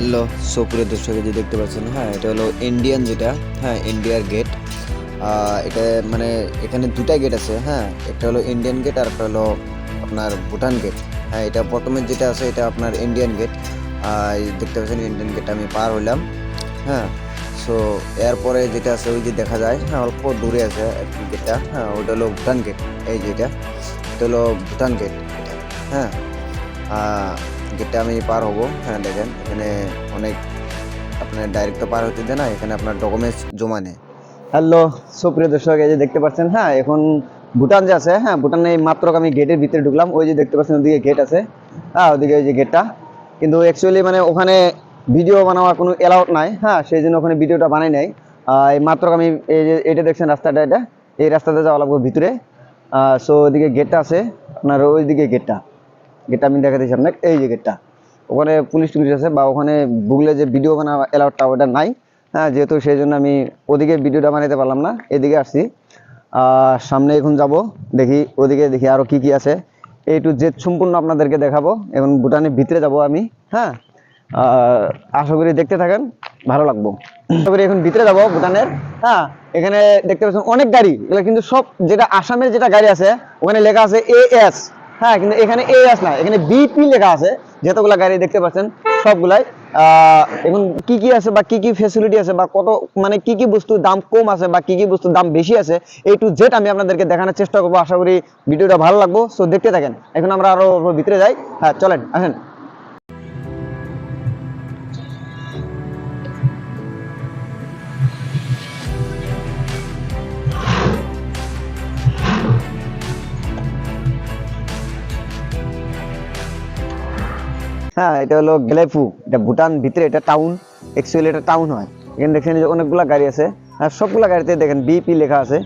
Hello, সুপ্রিয় দর্শক, যে দেখতে পাচ্ছেন, হ্যাঁ এটা হলো ইন্ডিয়ান, যেটা হ্যাঁ ইন্ডিয়ার গেট। এটা মানে এখানে দুটা গেট আছে। হ্যাঁ, একটা হলো ইন্ডিয়ান গেট আর একটা হলো আপনার ভুটান গেট। হ্যাঁ, এটা প্রথমে যেটা আছে এটা আপনার ইন্ডিয়ান গেট। দেখতে পাচ্ছেন ইন্ডিয়ান গেট আমি পার হইলাম। হ্যাঁ, সো এরপরে যেটা আছে ওই যে দেখা যায়, হ্যাঁ অল্প দূরে আছে গেটটা। হ্যাঁ, ওটা হলো ভুটান গেট। এই যেটা এটা হলো ভুটান গেট। হ্যাঁ, গেটটা আমি পার হবো। হ্যাঁ দেখেন, এখানে অনেক আপনার ডাইরেক্ট তো পার হতে দেয় না, এখানে আপনার ডকুমেন্টস জমা নেয়। হ্যালো, সুপ্রিয় দর্শক, এই যে দেখতে পাচ্ছেন, হ্যাঁ এখন ভুটান যে আছে, হ্যাঁ ভুটানে মাত্র আমি গেটের ভিতরে ঢুকলাম। ওই যে দেখতে পাচ্ছেন ওদিকে গেট আছে, হ্যাঁ ওদিকে ওই যে গেটটা। কিন্তু অ্যাকচুয়ালি মানে ওখানে ভিডিও বানানোর কোনো অ্যালাউড নাই। হ্যাঁ, সেই জন্য ওখানে ভিডিওটা বানাই নাই। এই মাত্র আমি এই যে এটা দেখছেন রাস্তাটা, এটা এই রাস্তাতে যাওয়া লাগবে ভিতরে। সো ওইদিকে গেটটা আছে আপনার, ওইদিকে গেটটা আমি দেখাতেছি আপনাকে। এই যে গেটটা, ওখানে পুলিশ টুলিশ আছে, বা ওখানে গুগলে যে ভিডিও বানানো অ্যালাউডটা ওটা নাই। হ্যাঁ, যেহেতু সেই জন্য আমি ওদিকে ভিডিওটা বানাতে পারলাম না, এদিকে আসছি। সামনে এখন যাব, দেখি ওদিকে দেখি আরও কি কি আছে। এই টু জেড সম্পূর্ণ আপনাদেরকে দেখাবো। এখন ভুটানের ভিতরে যাব আমি। হ্যাঁ, আশা করি দেখতে থাকেন, ভালো লাগবো। আশা করি এখন ভিতরে যাব ভুটানের। হ্যাঁ, এখানে দেখতে পাচ্ছেন অনেক গাড়ি, এগুলো কিন্তু সব যেটা আসামের যেটা গাড়ি আছে ওখানে লেখা আছে AS। হ্যাঁ, কিন্তু এখানে AS না, এখানে BP লেখা আছে। যতগুলা গাড়ি দেখতে পাচ্ছেন সবগুলাই এখন কি কি আছে বা কি কি ফ্যাসিলিটি আছে বা কত মানে কি কি বস্তুর দাম কম আছে বা কি কি বস্তুর দাম বেশি আছে, এই টু জেড আমি আপনাদেরকে দেখানোর চেষ্টা করবো। আশা করি ভিডিওটা ভালো লাগবো, সো দেখতে থাকেন। এখন আমরা আরো ভিতরে যাই। হ্যাঁ চলেন, আসেন। হ্যাঁ, এটা হলো গেলেফু, এটা ভুটান ভিতরে, এটা টাউন। অ্যাকচুয়ালি এটা টাউন হয়। এখানে দেখছেন যে অনেকগুলা গাড়ি আছে, আর সবগুলা গাড়িতে দেখেন BP লেখা আছে।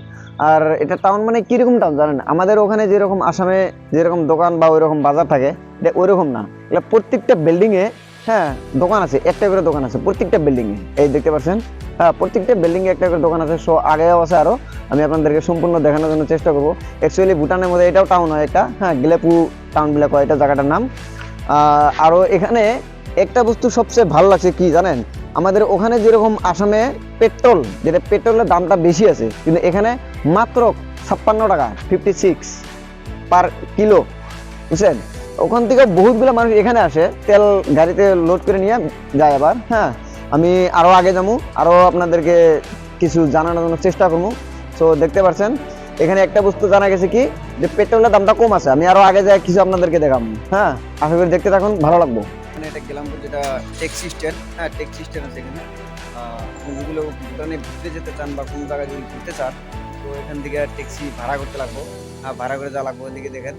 আর এটা টাউন মানে কিরকম টাউন জানেন, আমাদের ওখানে যেরকম আসামে যেরকম দোকান বা ওইরকম বাজার থাকে, এটা ওইরকম না। এটা প্রত্যেকটা বিল্ডিংয়ে হ্যাঁ দোকান আছে, একটা করে দোকান আছে প্রত্যেকটা বিল্ডিংয়ে। এই দেখতে পাচ্ছেন, হ্যাঁ প্রত্যেকটা বিল্ডিংয়ে একটা করে দোকান আছে। সো আগেও আছে আরও, আমি আপনাদেরকে সম্পূর্ণ দেখানোর জন্য চেষ্টা করবো। অ্যাকচুয়ালি ভুটানের মধ্যে এটাও টাউন হয় একটা। হ্যাঁ, গেলেপু টাউন বলে কয় এটা জায়গাটার নাম। আরও এখানে একটা বস্তু সবচেয়ে ভালো লাগছে কি জানেন, আমাদের ওখানে যেরকম আসামে পেট্রোল, যেটা পেট্রোলের দামটা বেশি আছে, কিন্তু এখানে মাত্র 56 টাকা 56 পার কিলো, বুঝছেন। ওখান থেকে বহুতগুলো মানুষ এখানে আসে, তেল গাড়িতে লোড করে নিয়ে যায় আবার। হ্যাঁ, আমি আরও আগে যাবো, আরও আপনাদেরকে কিছু জানানোর জন্য চেষ্টা করবো। সো দেখতে পাচ্ছেন এখানে একটা বস্তু জানা গেছে কি, যে পেট্রোলের দামটা কম আছে। আমি আরো আগে যাই কিছু আপনাদেরকে দেখাবো। হ্যাঁ, আশা করি দেখতে থাকুন, ভালো লাগবো। এটা গেলাম যেটা ট্যাক্সি স্ট্যান্ড। হ্যাঁ, ট্যাক্সি স্ট্যান্ড আছে এখানে। যেগুলো ভুটানে ঘুরতে যেতে চান বা কোনো জায়গায় যদি ঘুরতে চান, তো এখান থেকে ট্যাক্সি ভাড়া করতে লাগবো। ভাড়া করে যাওয়া লাগবো। এদিকে দেখেন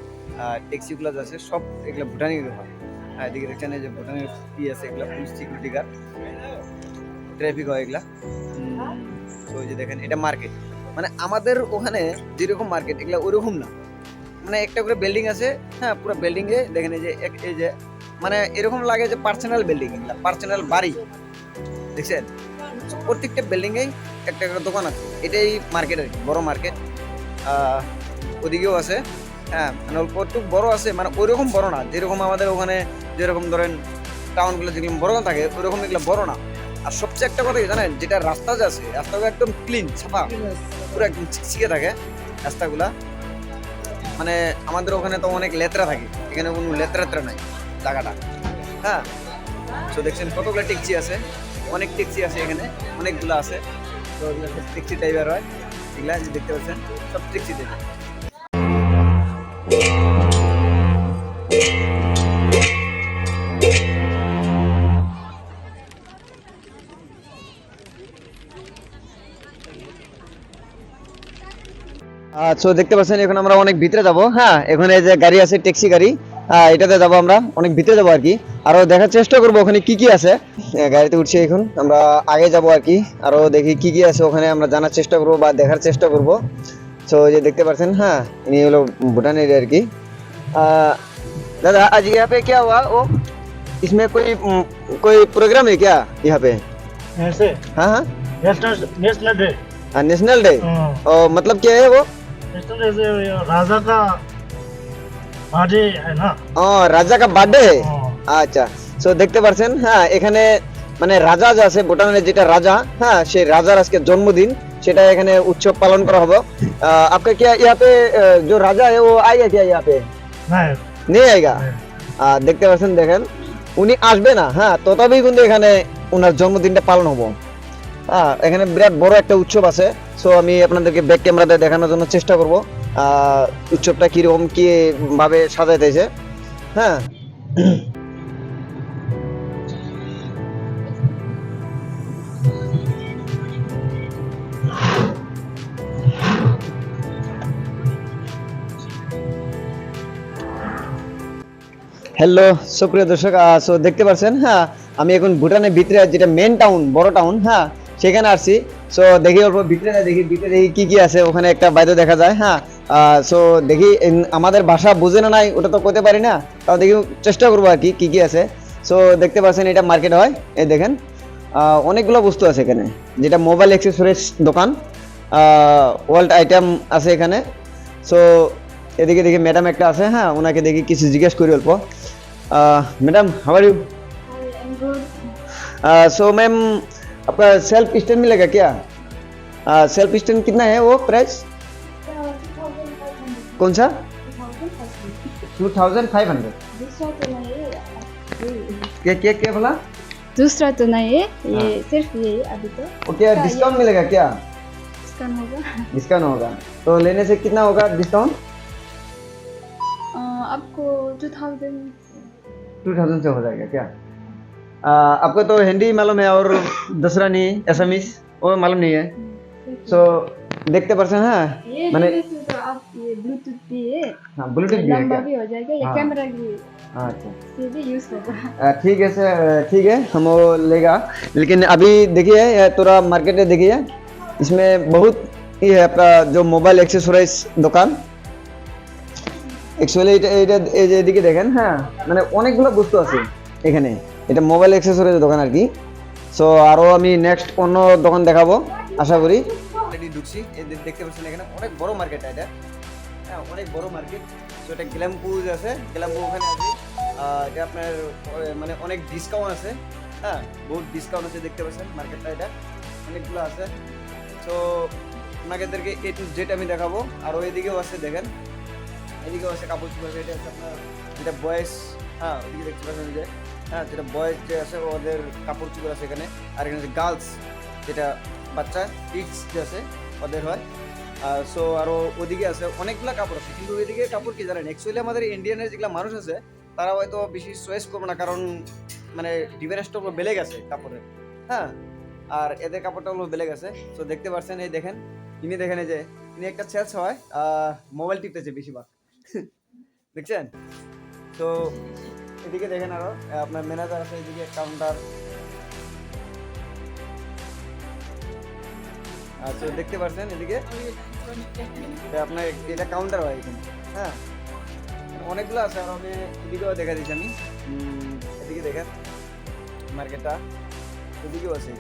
ট্যাক্সিগুলো আছে সব এগুলো ভুটানি হয়। হ্যাঁ, এদিকে দেখছেন যে ভুটানের আছে, এগুলো পুলিশ সিকিউরিটি গার্ড, ট্রাফিক হয় এগুলা। তো ওই যে দেখেন এটা মার্কেট, মানে আমাদের ওখানে যেরকম মার্কেট এগুলা ওইরকম না। মানে একটা করে বিল্ডিং আছে। হ্যাঁ, পুরো বিল্ডিং এ দেখেন এই যে মানে এরকম লাগে যে পার্সোনাল বিল্ডিং, এগুলা পার্সোনাল বাড়ি, দেখছেন। প্রত্যেকটা বিল্ডিং এ একটা করে দোকান আছে। এটাই মার্কেট আর কি, বড় মার্কেট। ওদিকেও আছে। হ্যাঁ, মানে অল্প একটু বড় আছে, মানে ওইরকম বড় না যেরকম আমাদের ওখানে যেরকম ধরেন টাউনগুলো যেগুলো বড় থাকে ওইরকম এগুলো বড় না। আর সবচেয়ে একটা কথা কি জানেন, যেটা রাস্তা যে আছে রাস্তাগুলো একদম ক্লিন, সাফা, পুরো একদম চিকচিকে থাকে রাস্তাগুলা। মানে আমাদের ওখানে তো অনেক লেত্রা থাকে, এখানে কোনো লেত্রা নাই জায়গাটা। হ্যাঁ, তো দেখছেন কতগুলো ট্যাক্সি আছে, অনেক ট্যাক্সি আছে এখানে, অনেকগুলো আছে। তো ট্যাক্সি ড্রাইভার হয় এগুলা, যে দেখতে পাচ্ছেন সব ট্যাক্সি ড্রাইভার। সো দেখতে পাচ্ছেন এখন আমরা অনেক ভিতরে যাব। হ্যাঁ, এখানে যে গাড়ি আছে ট্যাক্সি গাড়ি, এটাতে যাব আমরা, অনেক ভিতরে যাব আর কি। আরো দেখার চেষ্টা করবো ওখানে কি কি আছে। গাড়িতে উঠছি এখন, আমরা আগে যাব আর কি, আরো দেখি কি কি আছে ওখানে, আমরা জানার চেষ্টা করবো বা দেখার চেষ্টা করব। সো যে দেখতে পাচ্ছেন, হ্যাঁ ইনি হলো ভুটান এরিয়া আর কি। दादा आज यहाँ पे क्या हुआ वो, इसमें कोई प्रोग्राम है क्या यहाँ पे? ऐसे हाँ हाँ, नेशनल डे। National day. और मतलब क्या है वो? नेशनल डे से राजा का बर्थडे है ना। রাজা কা বার্থডে है। আচ্ছা, সো দেখতে পাচ্ছেন, হ্যাঁ এখানে মানে রাজা যে আছে ভুটানের যেটা রাজা, হ্যাঁ সেই রাজার আজকে জন্মদিন, সেটা এখানে উৎসব পালন করা হবে। आपका क्या यहाँ पे जो राजा है वो आएगा क्या यहाँ पे? नहीं नहीं आएगा। नहीं। দেখতে পাচ্ছেন, দেখেন উনি আসবে না, হ্যাঁ তথাপি কিন্তু এখানে ওনার জন্মদিনটা পালন হবো। হ্যাঁ এখানে বিরাট বড় একটা উৎসব আছে। সো আমি আপনাদেরকে ব্যাক ক্যামেরাতে দেখানোর জন্য চেষ্টা করব উৎসবটা কিরকম কি ভাবে সাজাইতেছে। হ্যাঁ হ্যালো সুপ্রিয় দর্শক, সো দেখতে পাচ্ছেন, হ্যাঁ আমি এখন ভুটানের ভিতরে যেটা মেন টাউন, বড় টাউন, হ্যাঁ সেখানে আসছি। সো দেখি অল্প ভিতরে দেখি কি কি আছে। ওখানে একটা বাইরে দেখা যায়, হ্যাঁ সো দেখি আমাদের ভাষা বুঝে না নাই ওটা তো করতে পারি না, তাও দেখি চেষ্টা করবো আর কি কি কি আছে। সো দেখতে পাচ্ছেন এটা মার্কেট হয়, এই দেখেন অনেকগুলো বস্তু আছে এখানে, যেটা মোবাইল অ্যাক্সেসরিজ দোকান, ওয়ার্ল্ড আইটেম আছে এখানে। সো এদিকে দেখি ম্যাডাম একটা আছে, হ্যাঁ ওনাকে দেখি কিছু জিজ্ঞেস করি অল্প। Madam how are you? Hi, I'm good. So ma'am आपका सेल्फ स्टैंड मिलेगा क्या? सेल्फ स्टैंड कितना है वो प्राइस? 2,500. कौन सा? 2,500. 2500? दूसरा तो नहीं है क्या क्या क्या बोला? दूसरा तो नहीं है ये हाँ। सिर्फ ये है अभी तो वो क्या डिस्काउंट मिलेगा क्या? स्कैन होगा। डिस्काउंट होगा तो लेने से कितना होगा डिस्काउंट? आपको 2000 2000 से हो जाएगा क्या? आपको तो हिंदी मालूम है और दूसरा नहीं एसएमएस वो मालूम नहीं है। सो देखते पर्सन, हाँ ये मैंने लेने से तो आप ये ब्लूटूथ भी है, हाँ ब्लूटूथ भी है लंबा क्या? भी हो जाएगा, ये हाँ। कैमरा भी हाँ, अच्छा से भी यूज होगा। ठीक है सर, ठीक है हम वो लेगा। लेकिन अभी देखिए ये थोड़ा मार्केट में देखिए, इसमें बहुत ये है आपका जो मोबाइल एक्सेसरीज दुकान। অ্যাকচুয়ালি এটা এই যে এদিকে দেখেন, হ্যাঁ মানে অনেকগুলো বস্তু আছে এখানে, এটা মোবাইল অ্যাক্সেসরিজ দোকান আর কি। সো আরো আমি নেক্সট অন্য দোকান দেখাবো আশা করি। অলরেডি ঢুকছি, এই দেখতে পাচ্ছেন এখানে অনেক বড় মার্কেট এটা, হ্যাঁ অনেক বড় মার্কেট। সো এটা গ্ল্যাম্পু আছে, গ্ল্যাম্পু ওখানে আছে। এটা আপনার মানে অনেক ডিসকাউন্ট আছে, হ্যাঁ বহুত ডিসকাউন্ট আছে, দেখতে পাচ্ছেন মার্কেটটা এটা অনেকগুলো আছে। সো আপনাদেরকে এ টু জেড আমি দেখাবো। আর ওইদিকেও আছে দেখেন, এদিকেও আছে কাপড় চোপড় আছে। এটা হচ্ছে আপনার যেটা বয়েস, হ্যাঁ ওইদিকে দেখতে পাচ্ছেন যে, হ্যাঁ যেটা বয়েস যে আছে ওদের কাপড় চোপড় আছে এখানে। আর এখানে যে গার্লস যেটা বাচ্চা কিডস যে আছে ওদের হয়। সো আরও ওদিকে আছে অনেকগুলো কাপড় আছে, কিন্তু ওইদিকে কাপড় কি জানেন, অ্যাকচুয়ালি আমাদের ইন্ডিয়ানের যেগুলো মানুষ আছে তারা হয়তো বেশি চয়েস করবো না, কারণ মানে ডিফারেন্সটা হলো বেলে গেছে কাপড়ের, হ্যাঁ আর এদের কাপড়টা হলো বেলে গেছে। সো দেখতে পাচ্ছেন, এই দেখেন ইনি দেখেন এই যে ইনি একটা সেলস হয়, মোবাইল টিপতেছে বেশিরভাগ দেখছেন। তো এদিকে দেখেন আরো আপনার ম্যানেজার আছে, এদিকে কাউন্টার। আচ্ছা দেখতে পাচ্ছেন এদিকে আপনার এটা কাউন্টার হয় এখানে, হ্যাঁ অনেকগুলো আছে। আর আমি এদিকেও দেখা দিচ্ছি আমি, এদিকে দেখেন মার্কেটটা, এদিকেও আছে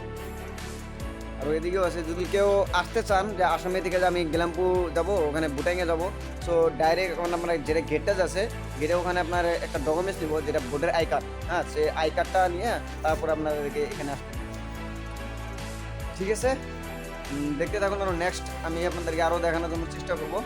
আর এদিকেও আছে। যদি কেউ আসতে চান যে আসামে থেকে যে আমি গ্ল্যাম্পু যাব, ওখানে বুটাইংয়ে যাব, সো ডাইরেক্ট আমরা যেটা গেটটা আছে গেটে ওখানে আপনার একটা ডকুমেন্টস নিব, যেটা ভোটার আই কার্ড, হ্যাঁ সেই আই কার্ডটা নিয়ে তারপর আপনাদেরকে এখানে আসতে, ঠিক আছে। দেখতে থাকুন, আরও নেক্সট আমি আপনাদেরকে আরও দেখানোর জন্য চেষ্টা করবো।